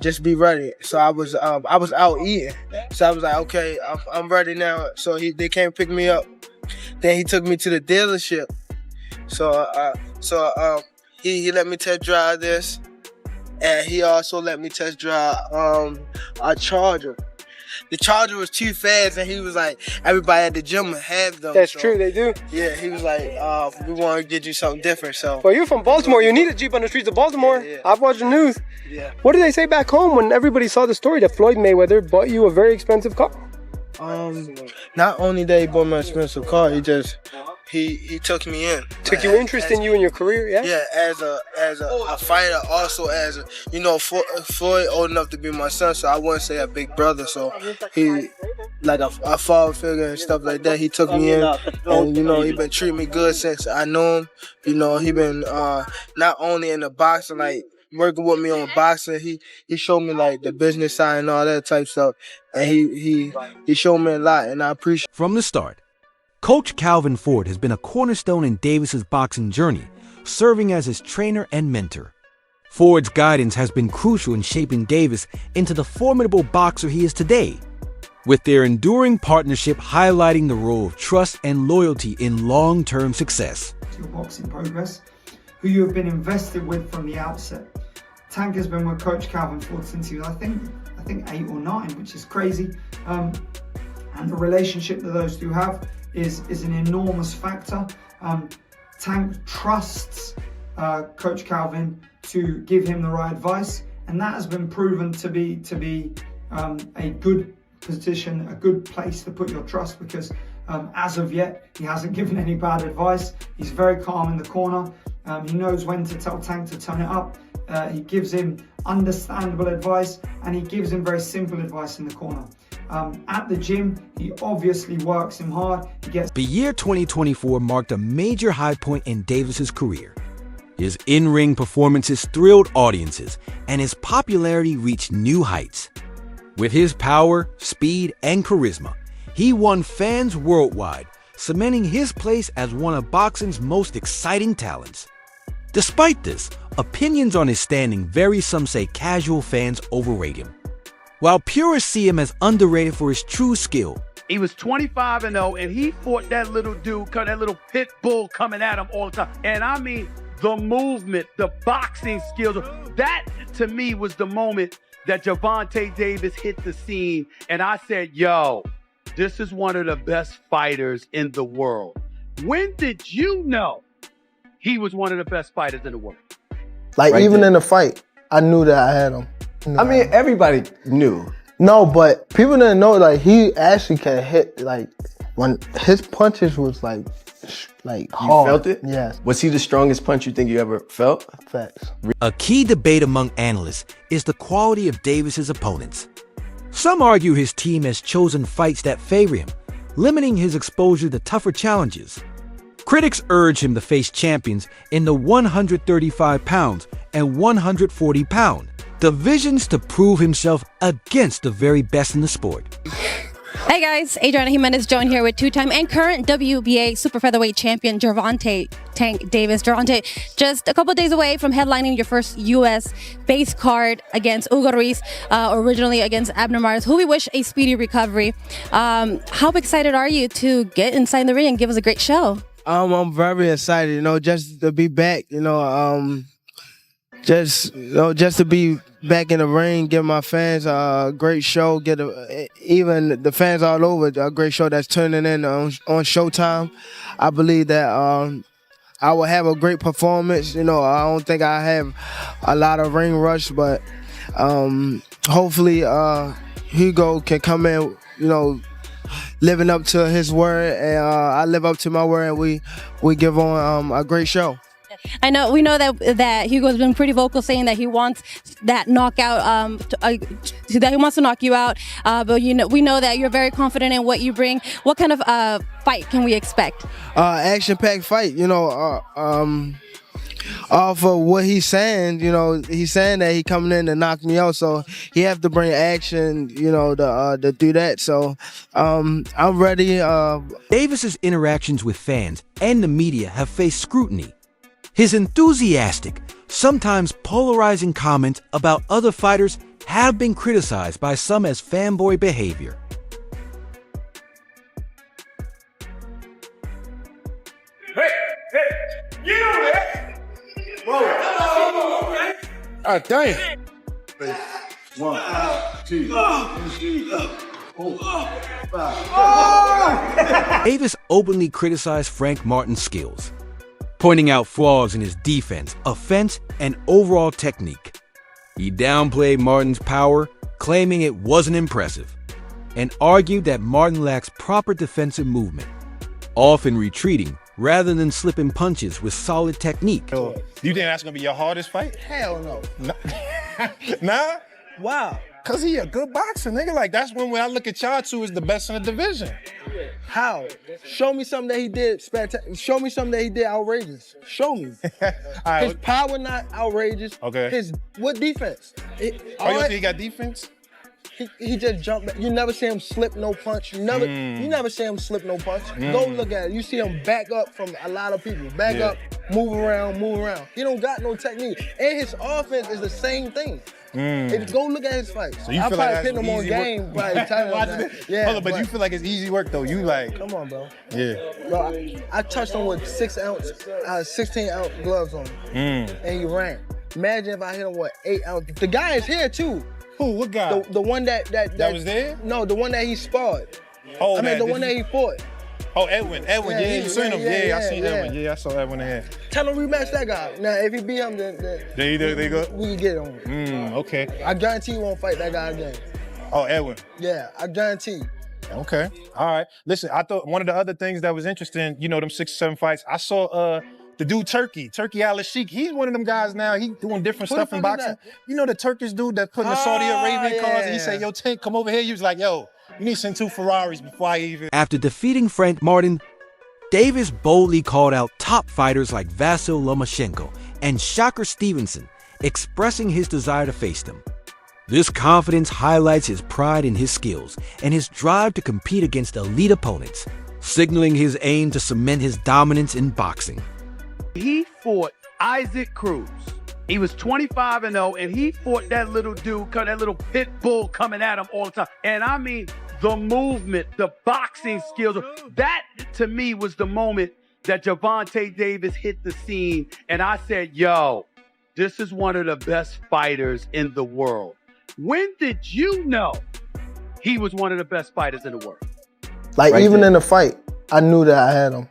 just be ready. So I was out eating. So I was like, okay, I'm ready now. So they came pick me up. Then he took me to the dealership. So he let me test drive this, and he also let me test drive a Charger. The Charger was too fast, and he was like, everybody at the gym have them. That's true, they do. Yeah, he was like, we want to get you something different. So. Well, you're from Baltimore. You need a Jeep on the streets of Baltimore. Yeah. I've watched the news. Yeah. What did they say back home when everybody saw the story that Floyd Mayweather bought you a very expensive car? Not only that he bought me an expensive car, he took me in. Took you interest in you and your career, yeah? Yeah, as a fighter, also as a, Floyd old enough to be my son, so I wouldn't say a big brother. So he, like a father figure and stuff like that. He took me in, and he been treating me good since I knew him. He been not only in the boxing, like working with me on boxing. He showed me like the business side and all that type stuff, and he showed me a lot, and I appreciate. From the start, Coach Calvin Ford has been a cornerstone in Davis's boxing journey, serving as his trainer and mentor. Ford's guidance has been crucial in shaping Davis into the formidable boxer he is today, with their enduring partnership highlighting the role of trust and loyalty in long-term success. Your boxing progress, who you have been invested with from the outset. Tank has been with Coach Calvin Ford since he was, I think 8 or 9, which is crazy. And the relationship that those two have is an enormous factor. Tank trusts Coach Calvin to give him the right advice, and that has been proven to be a good position, a good place to put your trust, because as of yet he hasn't given any bad advice. He's very calm in the corner. He knows when to tell Tank to turn it up. He gives him understandable advice, and he gives him very simple advice in the corner. At the gym, he obviously works him hard. The year 2024 marked a major high point in Davis's career. His in-ring performances thrilled audiences, and his popularity reached new heights. With his power, speed, and charisma, he won fans worldwide, cementing his place as one of boxing's most exciting talents. Despite this, opinions on his standing vary. Some say casual fans overrate him, while purists see him as underrated for his true skill. He was 25-0, and he fought that little dude, that little pit bull coming at him all the time. And I mean, the movement, the boxing skills, that to me was the moment that Gervonta Davis hit the scene. And I said, yo, this is one of the best fighters in the world. When did you know he was one of the best fighters in the world? Like, right even there. In the fight, I knew that I had him. I mean, everybody knew. No, but people didn't know, like, he actually can hit, like, when his punches was, like hard. You felt it? Yes. Was he the strongest punch you think you ever felt? Facts. A key debate among analysts is the quality of Davis's opponents. Some argue his team has chosen fights that favor him, limiting his exposure to tougher challenges. Critics urge him to face champions in the 135 pounds and 140 pound divisions to prove himself against the very best in the sport. Hey guys, Adriana Jimenez joined here with two-time and current WBA super featherweight champion Gervonta Tank Davis. Gervonta, just a couple days away from headlining your first U.S. base card against Hugo Ruiz, originally against Abner Mares, who we wish a speedy recovery. How excited are you to get inside the ring and give us a great show? I'm very excited, just to be back, just to be back in the ring, give my fans a great show, even the fans all over a great show that's turning in on Showtime. I believe that I will have a great performance. I don't think I have a lot of ring rush, but hopefully Hugo can come in, living up to his word, and I live up to my word, and we give on a great show. We know that Hugo's been pretty vocal, saying that he wants that knockout, that he wants to knock you out. But we know that you're very confident in what you bring. What kind of fight can we expect? Action-packed fight. Off of what he's saying, he's saying that he coming in to knock me out, so he have to bring action, to do that. So I'm ready. Davis's interactions with fans and the media have faced scrutiny. His enthusiastic, sometimes polarizing comments about other fighters have been criticized by some as fanboy behavior. Damn. 1, 2, 4, 5. Davis openly criticized Frank Martin's skills, pointing out flaws in his defense, offense, and overall technique. He downplayed Martin's power, claiming it wasn't impressive, and argued that Martin lacks proper defensive movement, often retreating rather than slipping punches with solid technique. Do you think that's gonna be your hardest fight? Hell no. Nah? Wow. Cause he a good boxer, nigga. Like that's when I look at y'all two as the best in the division. How? Show me something that he did spectacular. Show me something that he did outrageous. Show me. Right. His power not outrageous. Okay. What defense? You don't think he got defense? He just jumped back. You never see him slip no punch. You never see him slip no punch. Go look at it. You see him back up from a lot of people. Back up, move around. He don't got no technique. And his offense is the same thing. If go look at his fights. So you I feel probably like pin him on game. Yeah. Hold on, but you feel like it's easy work though. You like. Come on, bro. Yeah. Bro, I touched him with 16-ounce gloves on him. And he ran. Imagine if I hit him with 8-ounce. The guy is here too. Who? What guy? The one that was there? No, the one that he sparred. Oh, I mean, the one that he fought. Oh, Edwin. Yeah, you seen him. Yeah, I seen Edwin. Yeah, I saw Edwin in here. Tell him rematch that guy. Now, if he beat him, then they go. We can get on. Okay. I guarantee you won't fight that guy again. Oh, Edwin. Yeah, I guarantee. Okay. All right. Listen, I thought one of the other things that was interesting, you know, them 6 or 7 fights. I saw the dude Turkey Al-Sheikh. He's one of them guys now. He doing different stuff in boxing. You know the Turkish dude that put in the Saudi Arabian cars and he said, yo, Tank, come over here. He was like, yo, you need to send 2 Ferraris before I even. After defeating Frank Martin, Davis boldly called out top fighters like Vasyl Lomachenko and Shakur Stevenson, expressing his desire to face them. This confidence highlights his pride in his skills and his drive to compete against elite opponents, signaling his aim to cement his dominance in boxing. He fought Isaac Cruz. He was 25-0, and he fought that little dude, that little pit bull coming at him all the time. And I mean, the movement, the boxing skills, that to me was the moment that Gervonta Davis hit the scene. And I said, yo, this is one of the best fighters in the world. When did you know he was one of the best fighters in the world? Like even in the fight, I knew that I had him.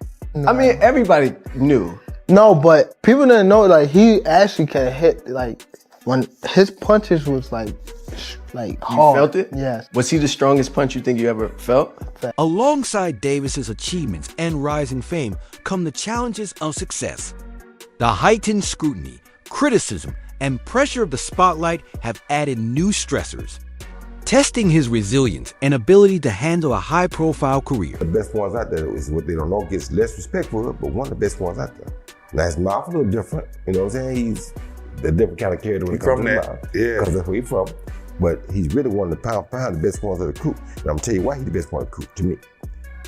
I mean, everybody knew. No, but people didn't know, like, he actually can hit, like, when his punches was, like hard. You felt it? Yes. Was he the strongest punch you think you ever felt? Alongside Davis's achievements and rising fame come the challenges of success. The heightened scrutiny, criticism, and pressure of the spotlight have added new stressors, testing his resilience and ability to handle a high-profile career. The best ones out there is what they don't know gets less respect for it, but one of the best ones out there. Now his mouth a little different, you know what I'm saying? He's a different kind of character when it comes to his mouth. Yeah. Because that's where he's from. But he's really one of the pound for pound, the best ones of the coop. And I'm gonna tell you why he's the best one of the coop to me.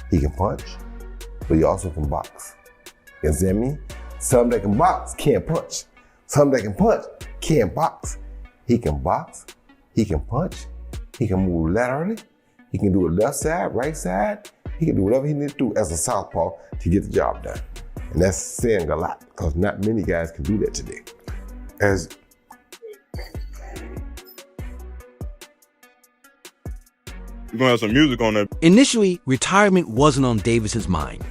He can punch, but he also can box. You understand me? Some that can box can't punch. Some that can punch can't box. He can box, he can punch, he can move laterally, he can do it left side, right side, he can do whatever he needs to do as a southpaw to get the job done. And that's saying a lot, because not many guys can do that today. We're gonna have some music on that. Initially, retirement wasn't on Davis's mind.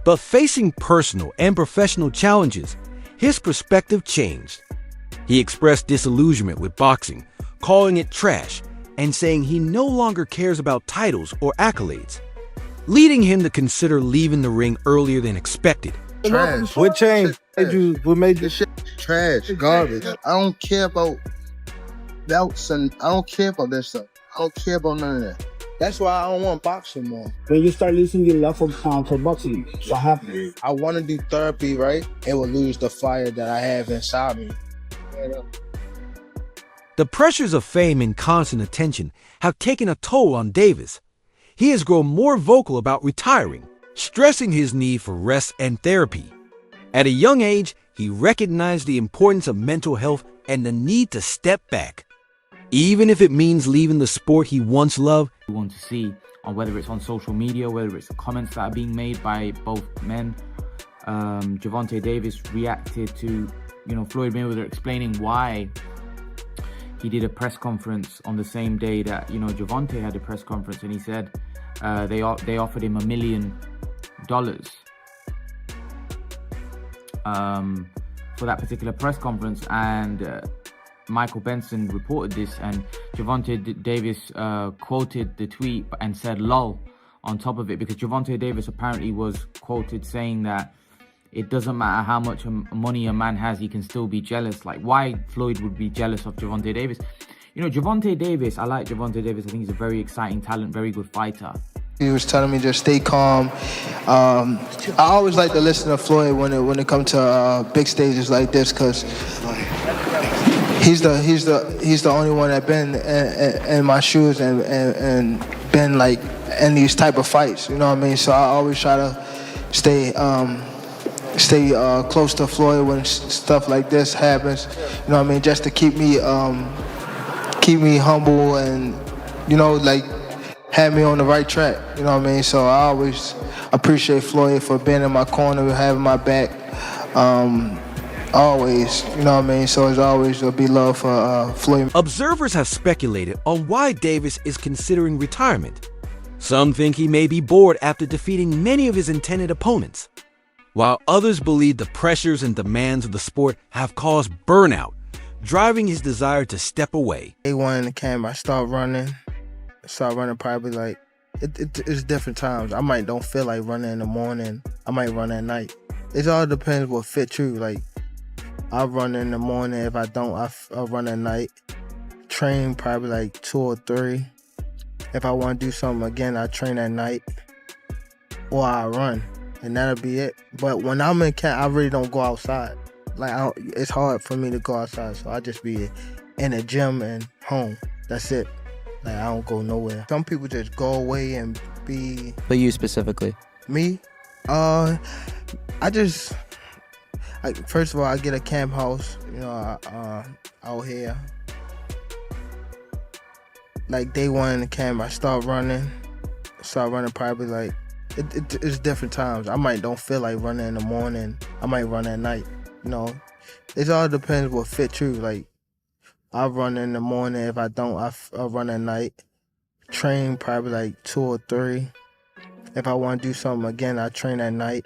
But facing personal and professional challenges, his perspective changed. He expressed disillusionment with boxing, calling it trash, and saying he no longer cares about titles or accolades, leading him to consider leaving the ring earlier than expected. Trash. What changed? What made you shit? Trash, garbage. I don't care about belts and I don't care about that stuff. I don't care about none of that. That's why I don't want boxing more. When you start losing your love for boxing, what happened? I want to do therapy, right? It will lose the fire that I have inside me. The pressures of fame and constant attention have taken a toll on Davis. He has grown more vocal about retiring, stressing his need for rest and therapy. At a young age, he recognized the importance of mental health and the need to step back, even if it means leaving the sport he once loved. We want to see, on whether it's on social media, whether it's the comments that are being made by both men. Gervonta Davis reacted to, Floyd Mayweather explaining why he did a press conference on the same day that, Gervonta had a press conference, and he said they offered him $1 million for that particular press conference, and Michael Benson reported this, and Gervonta Davis quoted the tweet and said "lol" on top of it, because Gervonta Davis apparently was quoted saying that it doesn't matter how much money a man has, he can still be jealous. Like, why Floyd would be jealous of Gervonta Davis? Gervonta Davis, I like Gervonta Davis. I think he's a very exciting talent, very good fighter. He was telling me just stay calm. I always like to listen to Floyd when it comes to big stages like this, because he's the only one that been in my shoes and been like in these type of fights. You know what I mean? So I always try to stay close to Floyd when stuff like this happens. You know what I mean? Just to keep me humble and like have me on the right track. You know what I mean? So I always appreciate Floyd for being in my corner, having my back. Always, you know what I mean? So it's always there'll be love for Floyd. Observers have speculated on why Davis is considering retirement. Some think he may be bored after defeating many of his intended opponents, while others believe the pressures and demands of the sport have caused burnout, driving his desire to step away. Day one in the camp, I start running probably like, it's different times. I might don't feel like running in the morning. I might run at night. It all depends what fits you. Like, I run in the morning. If I don't, I'll run at night. Train probably like 2 or 3. If I want to do something again, I train at night. Or I run. And that'll be it. But when I'm in camp, I really don't go outside. Like, it's hard for me to go outside. So I just be in the gym and home. That's it. Like, I don't go nowhere. Some people just go away and be... But you specifically? Me? First of all, I get a camp house, out here. Like, day one in the camp, I start running probably like, it's different times. I might don't feel like running in the morning. I might run at night, It all depends what fits you. Like, I run in the morning. If I don't, I'll run at night. Train probably like 2 or 3. If I want to do something again, I train at night.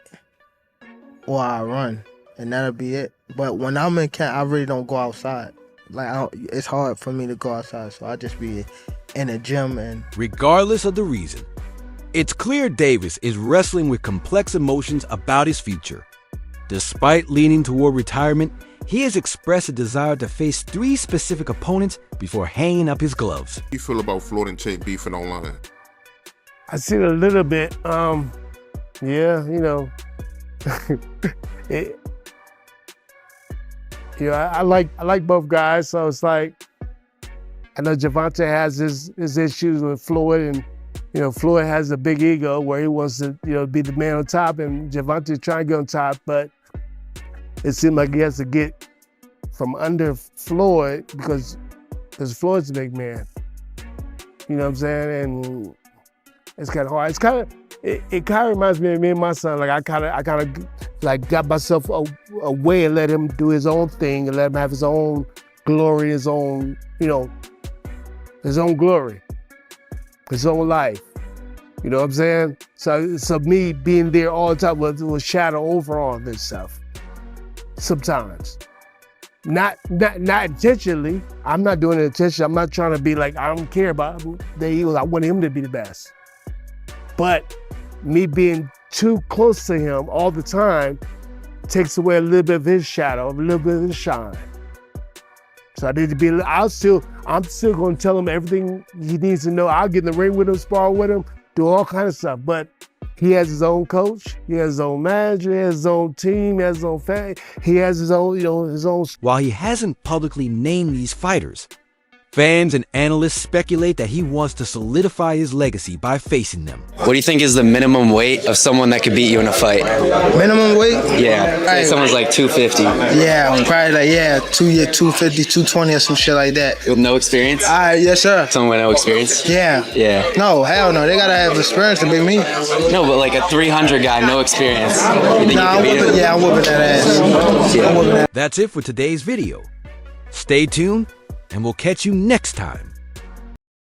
Or I run. And that'll be it. But when I'm in camp, I really don't go outside. Like, it's hard for me to go outside, so I just be in the gym. And regardless of the reason, it's clear Davis is wrestling with complex emotions about his future. Despite leaning toward retirement, he has expressed a desire to face 3 specific opponents before hanging up his gloves. How do you feel about Floyd and Tank beefing online? I seen a little bit. I like both guys, so it's like, I know Gervonta has his issues with Floyd, and Floyd has a big ego where he wants to be the man on top, and Gervonta trying to get on top, but it seemed like he has to get from under Floyd because Floyd's a big man. You know what I'm saying? And it's kind of hard. It kind of reminds me of me and my son. Like, I kind of like got myself away and let him do his own thing and let him have his own glory, his own glory, his own life. You know what I'm saying? So me being there all the time will shadow over all this stuff. Sometimes. Not intentionally. I'm not doing it intentionally. I'm not trying to be like, I don't care about the Eagles. I want him to be the best. But me being too close to him all the time takes away a little bit of his shadow, a little bit of his shine. So I need to be, I'm still going to tell him everything he needs to know. I'll get in the ring with him, spar with him, do all kinds of stuff. But he has his own coach, he has his own manager, he has his own team, he has his own family, he has his own, his own. While he hasn't publicly named these fighters, Fans and analysts speculate that he wants to solidify his legacy by facing them. What do you think is the minimum weight of someone that could beat you in a fight? Minimum weight? Yeah, say someone's like 250. Yeah, probably like 250, 220 or some shit like that. With no experience? Yes, sir. Someone with no experience? Yeah. Yeah. No, hell no. They gotta have experience to beat me. No, but like a 300 guy, no experience. You think you I'm could beat him? whooping, I'm whooping that ass. Yeah. That's it for today's video. Stay tuned, and we'll catch you next time